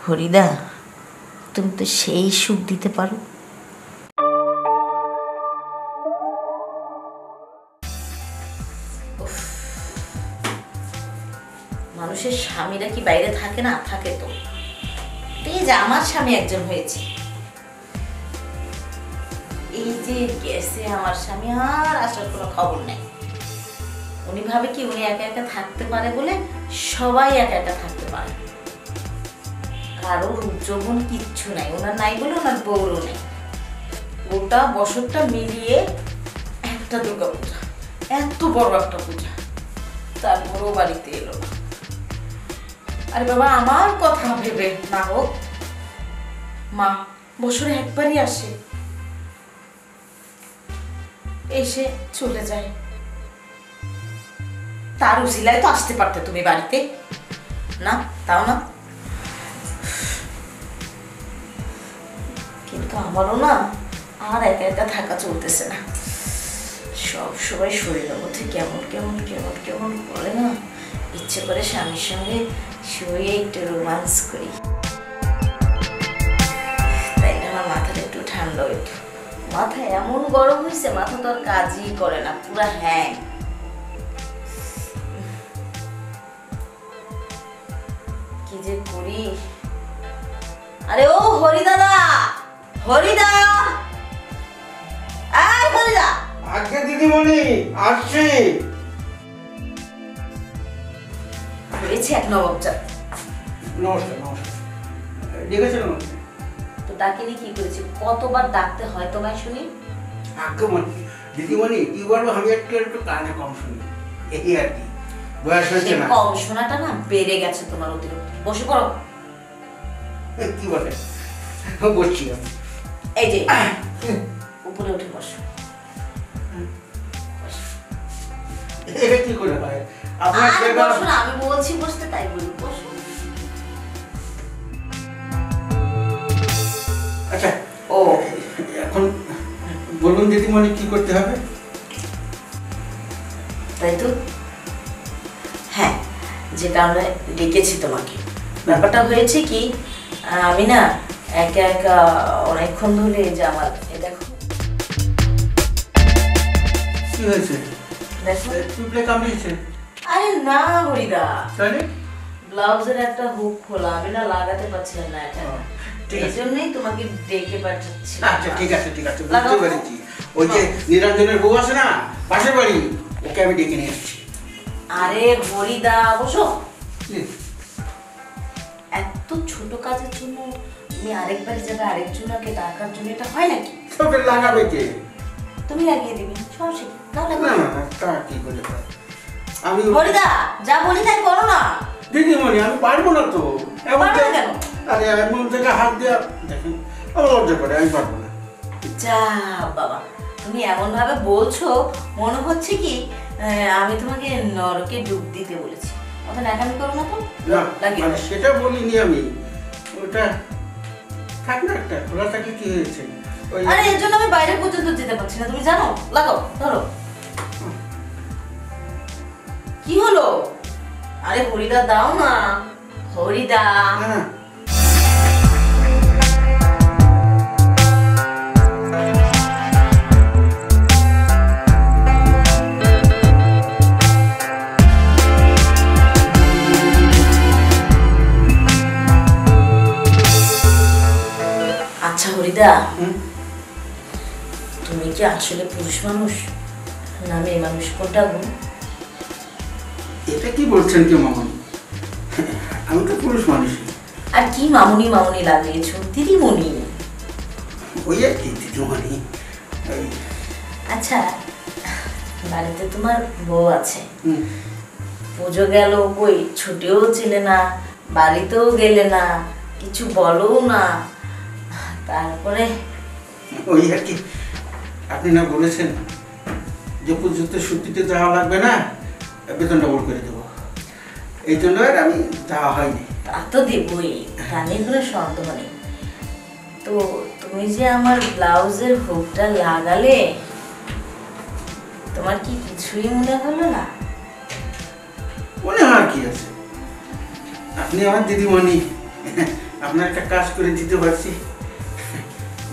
হরিদা, তুমি তো সেই সুখ দিতে পারো। মানুষের স্বামীরা কি বাইরে থাকে না? থাকে তো। এই যে আমার স্বামী একজন হয়েছে, এই যে গেছে আমার স্বামী, আর আসার কোনো খবর নেই। উনি ভাবে কি উনি একা একা থাকতে পারে বলে সবাই একা একা থাকতে পারে। কারোর উদ্যোগন কিচ্ছু নাই, ওনার নাই বলে ওনার বউরও নেই। গোটা বছরটা মিলিয়ে একটা দুর্গা পূজা, এত বড় একটা পূজা, তারপরেও বাড়িতে এলো না। আরে বাবা, আমার কথা ভেবে না হোক, মা বছরে একবারই আসে, এসে চলে যায়। তার উসিলায় তো আসতে পারতে তুমি বাড়িতে, না তাও না। কিন্তু আমারও না আর একা একা থাকা চলতেছে না। সব সময় শরীরের মধ্যে কেমন কেমন কেমন কেমন করে না, ইচ্ছে করে স্বামীর সঙ্গে শুয়ে একটু রোমান্স করি, তাই না আমার মাথাটা একটু ঠান্ডা হইত। মাথা এমন গরম হয়েছে, মাথা তো আর কাজই করে না, পুরা হ্যাং। কি যে করি। আরে ও হরিদাদা, হরিদা, এই হরিদা। আজকে দিদিমণি আসছি। হয়েছে এক নবাবজাত। নমস্কার নমস্কার, ডেকেছিল? তো ডাকিনি কি করেছি? কতবার ডাকতে হয় তোমায় শুনি? আজ্ঞামণি, দিদিমণি কি বলবো, আমি একটু একটু কানে কম শুনি, এই আর কি, বয়স হয়েছে না। কম শোনাটা না বেড়ে গেছে তোমার অতিরিক্ত। বসে পড়ো। কি বলে? বসছি আমি। এই যে উপরে উঠে বসো। এটা কি করে হয়? আপনার আরে বসো না, আমি বলছি বসতে, তাই বলি বসো। আচ্ছা, ও এখন বলুন দিদিমণি কি করতে হবে? তাই তো, হ্যাঁ, যে কারণে ডেকেছি তোমাকে, ব্যাপারটা হয়েছে কি, আমি না একা একা অনেকক্ষণ ধরে, যে আমার দেখো কি হয়েছে? দেখো। পিঁপড়ে কামড়িয়েছে? আরে না হরিদা, তাহলে ব্লাউজের একটা হুক খোলা, আমি না লাগাতে পারছিলাম না এটা, ঠিক এই আছে। জন্যই তোমাকে ডেকে পাঠাচ্ছি। আচ্ছা ঠিক আছে ঠিক আছে, বুঝতে পেরেছি। ওই যে নিরঞ্জনের বউ আছে না পাশের বাড়ি, ওকে আমি ডেকে নিয়ে আসছি। আরে হরিদা বসো। এত ছোট কাজের জন্য তুমি আরেকবার জায়গায় আরেকজনকে ডাকার জন্য, এটা হয় নাকি? তোকে লাগাবে কে? তুমি লাগিয়ে দিবি, সমস্যা কি? না না না না, তা কি করে হয়? আমি হরিদা যা বলি তাই করো না। দিদিমণি আমি পারবো না তো। পারবে না কেন? আরে এমন থেকে হাত দেওয়া, দেখুন আমার লজ্জা করে, আমি পারবো না। যা বাবা, তুমি এমন ভাবে বলছো মনে হচ্ছে কি আমি তোমাকে নরকে ডুব দিতে বলেছি। অত ন্যাকামি করো না তো। না লাগিয়ে মানে দাও। সেটা বলিনি আমি, ওটা থাক না, একটা খোলা থাকলে কি হয়েছে? ওই আরে এর জন্য আমি বাইরে পর্যন্ত যেতে পারছি না, তুমি জানো। লাগাও, ধরো। কি হলো? আরে হরিদা দাও না, হরিদা। না না, আচ্ছা হরিদা, তুমি কি আসলে পুরুষ মানুষ না মেয়ে মানুষ, কোনটা গো? এটা কি বলছেন কি মামনি? আমি তো পুরুষ মানুষ। আর কি মামুনি মামুনি লাগিয়েছো? দিদিমণি। ওই আর কি দিদিমণি। আচ্ছা, বাড়িতে তোমার বউ আছে, পুজো গেল, কই ছুটিও ছিলে না, বাড়িতেও গেলে না, কিছু বলো না, তারপরে ওই আর কি, আপনি না বলেছেন যে পুজোতে ছুটিতে যাওয়া লাগবে না, বেতন ডবল করে দেবো, এই জন্য আর আমি যাওয়া হয়নি। তা তো দেবই, তা নিয়ে কোনো সন্দেহ নেই। তো তুমি যে আমার ব্লাউজের হুকটা লাগালে, তোমার কি কিছুই মনে হলো না? মনে হয় কি আছে, আপনি আমার দিদিমণি, আপনার একটা কাজ করে দিতে পারছি,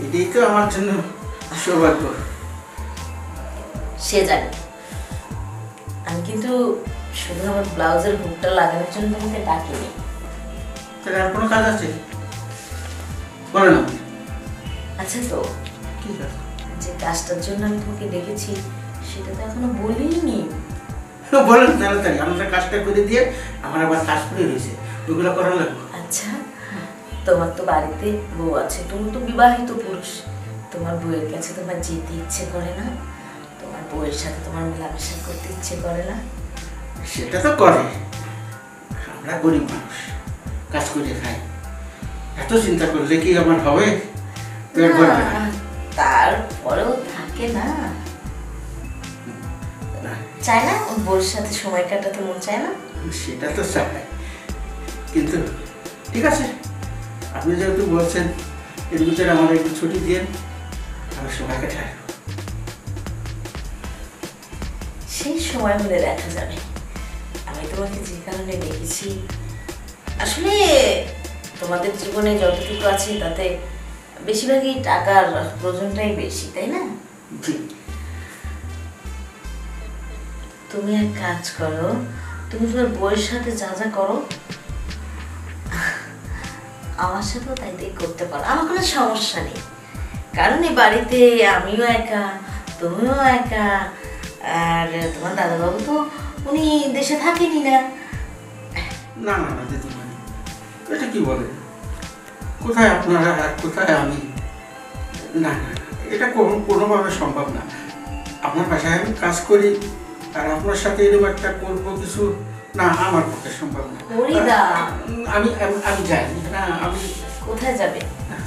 এটাই তো আমার জন্য সৌভাগ্য। সে জানি, আমি কিন্তু শুধু আমার ব্লাউজের হুকটা লাগানোর জন্য তোমাকে ডাকিনি। তাহলে আর কোনো কাজ আছে বলেন আপনি। আচ্ছা তো, কি কাজ? যে কাজটার জন্য আমি তোমাকে ডেকেছি সেটা তো এখনো বলিনি। বলেন তাড়াতাড়ি, আমরা কাজটা করে দিয়ে আমার আবার কাজ করে রয়েছে, ওগুলো করা লাগবে। আচ্ছা, তোমার তো বাড়িতে বউ আছে, তুমি তো বিবাহিত পুরুষ, তোমার বউয়ের কাছে তোমার যেতে ইচ্ছে করে না? তোমার বউয়ের সাথে তোমার মেলামেশা করতে ইচ্ছে করে না? সেটা তো করে, আমরা গরিব মানুষ, কাজ করে খাই, এত চিন্তা করলে কি আমার হবে? পেট ভরবে না। তারপরেও থাকে না, চায় না ওর বউর সাথে সময় কাটাতে মন চায় না? সেটা তো চাই, কিন্তু ঠিক আছে, আপনি যেহেতু বলছেন এর ভিতরে আমার একটু ছুটি দিয়ে আমার সময় কাটায়। সেই সময় হলে দেখা যাবে। আমি তোমাকে যে কারণে দেখেছি, আসলে তোমাদের জীবনে যতটুকু আছে তাতে বেশিরভাগই টাকার প্রয়োজনটাই বেশি, তাই না? জি। তুমি এক কাজ করো, তুমি তোমার বউয়ের সাথে যা যা করো আমার সাথেও তাই তাই করতে পারো, আমার কোনো সমস্যা নেই। কারণ এই বাড়িতে আমিও একা, তুমিও একা, আর তোমার দাদাবাবু তো উনি দেশে থাকেনি না। না না না দিদিমণি, এটা কি বলে, কোথায় আপনারা আর কোথায় আমি? না না, এটা কোনোভাবে সম্ভব না। আপনার বাসায় আমি কাজ করি আর আপনার সাথে এরকম একটা করবো কিছু, না আমার পক্ষে সম্ভব না। হরিদা, আমি আমি যাই না। আমি কোথায় যাবে?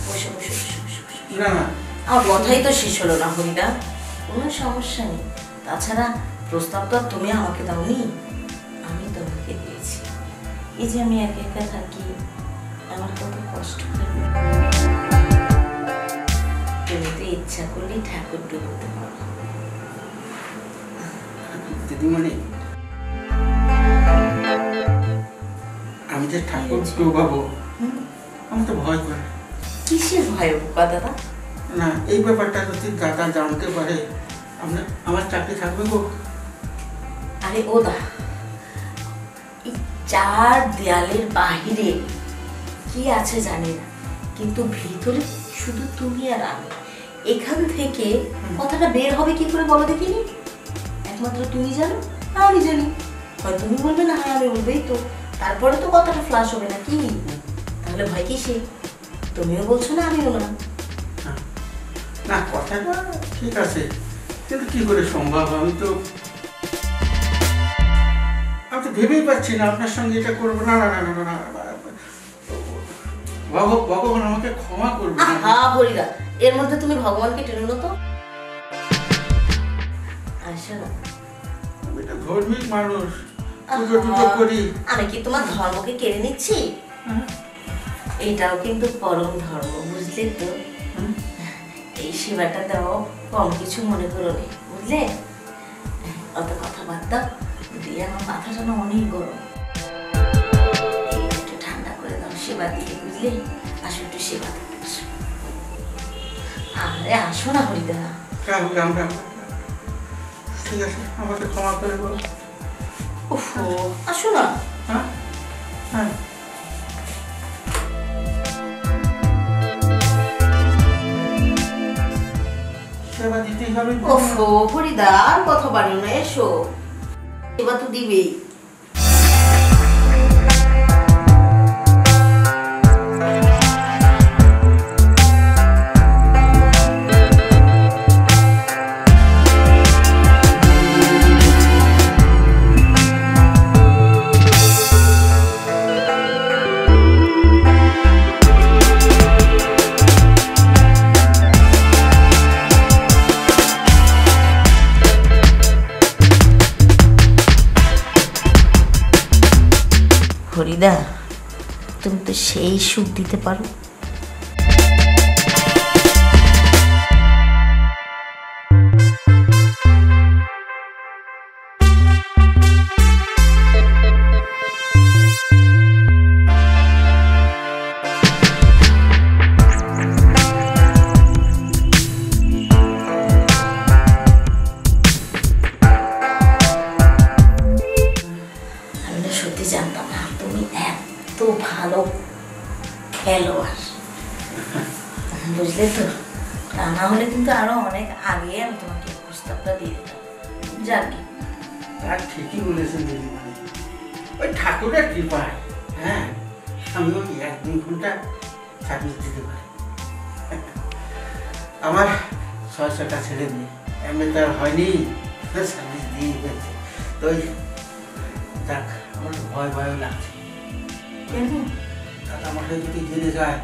বসে বসে বসে বসে বসে। না না, আমার কথাই তো শেষ হলো না হরিদা। কোনো সমস্যা নেই, তাছাড়া প্রস্তাব তো আর তুমি আমাকে দাওনি, আমি তোমাকে দিয়েছি। এই যে আমি একা একা থাকি, আমার কত কষ্ট হয়। তুমি তো ইচ্ছা করলেই ঠাকুর ডুবতে পারো। দিদিমণি, আমি যে ঠাকুর ডোবাবো আমার তো ভয় করে। কিসের ভয় বোকা দাদা? না, এই ব্যাপারটা যদি দাদা জানতে পারে আমার চাকরি থাকবে গো। আরে ও দা, এই চার দেয়ালের বাহিরে কি আছে জানি না, কিন্তু ভিতরে শুধু তুমি আর আমি। এখান থেকে কথাটা বের হবে কি করে বলো দেখিনি? একমাত্র তুমি জানো আর আমি জানি। হয় তুমি বলবে না, হয় আমি বলবেই তো, তারপরে তো কথাটা ফ্লাশ হবে না কি? তাহলে ভয় কিসে? তুমিও বলছো না, আমিও না। না, কথাটা ঠিক আছে, কিন্তু কি করে সম্ভব? আমি তো ভেবেই পাচ্ছি না আপনার সঙ্গে এটা করবো। না না না না না, ভগবান আমাকে ক্ষমা করবে। হ্যাঁ হরিদা, এর মধ্যে তুমি ভগবানকে টেনো তো। আসো না, আমি একটা ধর্মিক মানুষ, পুজো টুজো করি। আমি কি তোমার ধর্মকে কেড়ে নিচ্ছি? এটাও কিন্তু পরম ধর্ম, বুঝলে তো? এই সেবাটা দাও, কম কিছু মনে করো নি, বুঝলে? অত কথা বাদ দাও, দিয়ে আমার মাথাটা না অনেক গরম, একটু ঠান্ডা করে দাও সেবা দিয়ে, বুঝলে? আসো একটু সেবা দিতে আসো। আরে আসো না হরিদা। ঠিক আছে, আমাকে ক্ষমা করে বলো। ওহো, আসো না। হ্যাঁ হ্যাঁ, সেবা দিতেই হবে। ওহো হরিদা, আর কথা বাড়িও না, এসো, সেবা তো দিবেই। হরিদা, তুমি তো সেই সুখ দিতে পারো। খেলোয়াড়, বুঝলে তো? তা না হলে কিন্তু আরো অনেক আগে আমি তোমাকে প্রস্তাবটা দিয়ে দিতাম। যাকে আর ঠিকই বলেছেন দিদিমণি, ওই ঠাকুরের কৃপায় হ্যাঁ আমি ওই 1-2 ঘন্টা সার্ভিস দিতে পারি। আমার 6-7টা ছেলে মেয়ে এমনি তো আর হয়নি, সার্ভিস দিয়ে গেছে। তো ওই যাক, আমার তো ভয় ভয়ও লাগছে। কেন? দাদা মশাই যদি জেনে যায়।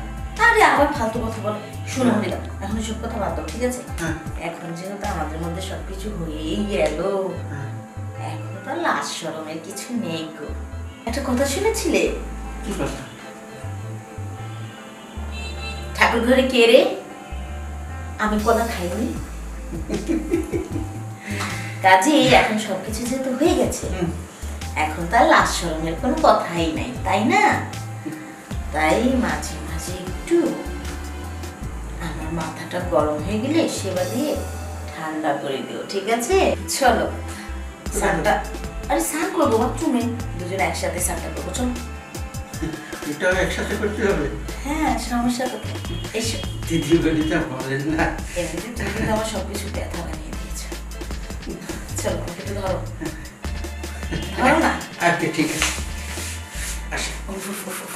আরে আবার ফালতু কথা বলো। শোনো হরিদা, এখন সব কথা বাদ দাও, ঠিক আছে? হ্যাঁ এখন যেহেতু আমাদের মধ্যে সবকিছু হয়েই গেল, হ্যাঁ, এখন তো আর লাজ শরমের কিছু নেই গো। একটা কথা শুনেছিলে? কি কথা? ঠাকুর ঘরে কে রে? আমি কলা খাইনি। কাজে এখন সবকিছু যেহেতু হয়ে গেছে, এখন তার লাজ শরমের কোনো কথাই নাই, তাই না? তাই মাঝে মাঝে একটু আমার মাথাটা গরম হয়ে গেলে সেবা দিয়ে ঠান্ডা করে দিও, ঠিক আছে? চলো স্নানটা, আরে স্নান করবো বাথরুমে, দুজনে একসাথে স্নানটা করবো, চলো। এটাও একসাথে করতে হবে? হ্যাঁ, সমস্যা কোথায়? এসো। দিদিমণি তা বলেন না। এমনিতে তুমি কিন্তু আমার সবকিছু ব্যথা বানিয়ে দিয়েছো। চলো আমাকে একটু ধরো, ধরো না। আচ্ছা ঠিক আছে, আসো। উফ, উফ, উফ, উফ।